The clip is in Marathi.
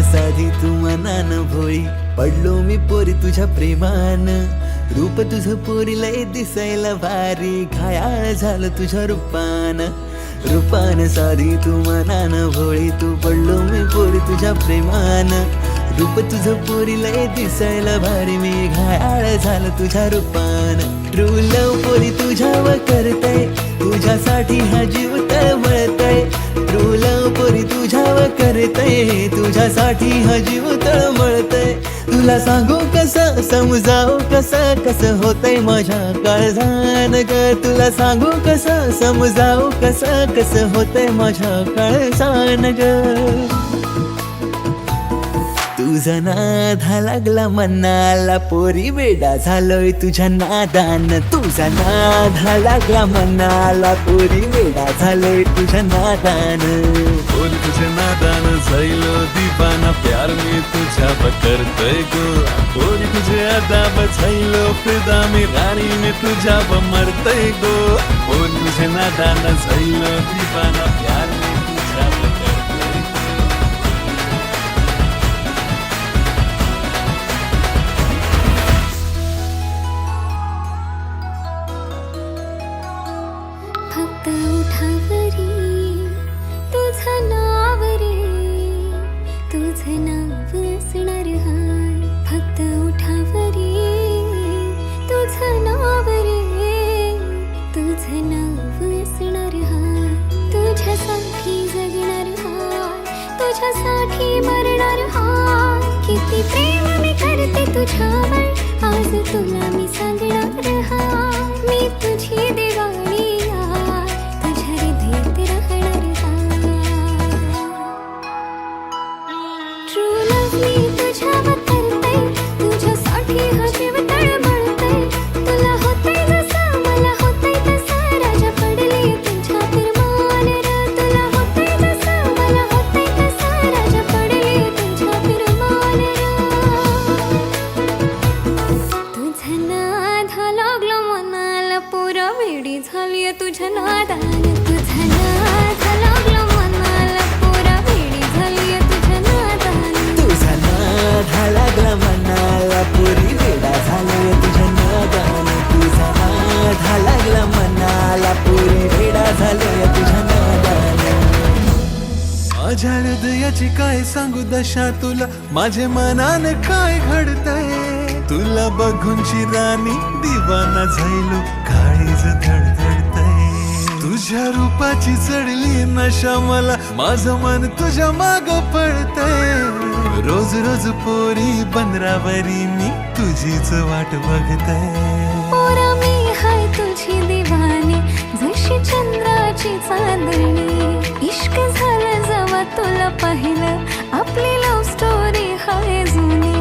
साधी तू मनान भोळी, पडलो मी पोरी तुझ्या प्रेमान. रूप तुझं पोरी लय दिसायला भारी, घायाळ झालं तुझ्या रूपान. रूपान साधी तू मनान भोळी, तू पडलो मी पोरी तुझ्या प्रेमान. रूप तुझं पोरी लय दिसायला भारी, मी घायाळ झालं तुझ्या रूपान. ट्रू लव पोरी तुझ्यावर करतय, तुझ्यासाठी हा जीव तळमळतय. ट्रू लव पोरी तुझ्यावर करतय, तुझ्यासाठी हा जीव तळमळतय. तुला सांगू कसं, समजावू कसं, कसं होतंय माझ्या काळजान ग. तुला सांगू कसं, समजावू कसं, कसं होतंय माझ्या काळजान ग. तुझा नादा लागला मनाला, पोरी वेडा झालोय तुझ्या नादान. तुझा नादा लागला मनाला, पोरी वेडा झालोय तुझ्या नादान. पोरी तुझ्या नादान झालो दीवाना, प्यार मी तुझ्या करतोय गो. पोरी तुझ्या अदाब झालो फिदा, मी राणी मी तुझ्या मरतय गो. पोरी तुझ्या नादान झालो दीवाना, प्यार मी तुझ्या करतोय. फक्त उठावरी तुझं नाव रे, तुझं नाव असणार हाय. फक्त उठावरी तुझं नाव रे, तुझं नाव असणार हाय. तुझ्यासाठी जगणार हाय, तुझ्यासाठी मरणार हाय. किती प्रेम मी करते तुझ्यावर, आज तुला मी सांगणार हाय. मी तुझी दिवाळी झाली तुझ्या नादान. तुझा नाद लागला मनाला, पोरा वेडी झाली तुझ्या नादान. तुझा नाद लागला मनाला, पोरी वेडा झालोय तुझ्या नादान. तुझा नाद लागला मनाला, पोरी वेडा झालोय तुझ्या नादान. माझ्या हृदयाची काय सांगू दशा तुला, माझे मनाने काय घडतंय. तुला बघून राणी दिवाना झालो, काळीज धडधडतय. तुझ्या रूपाची चढली नशा मला, माझं मन तुझ्या माग पळतय. रोज रोज पोरी बनरावरी मी तुझीच वाट बघतय. पोरा मी हाय तुझी दिवानी, जशी चंद्राची चांदणी. इश्क झालं जेव्हा तुला पाहिलं, आपली लव्ह स्टोरी हाय जुनी.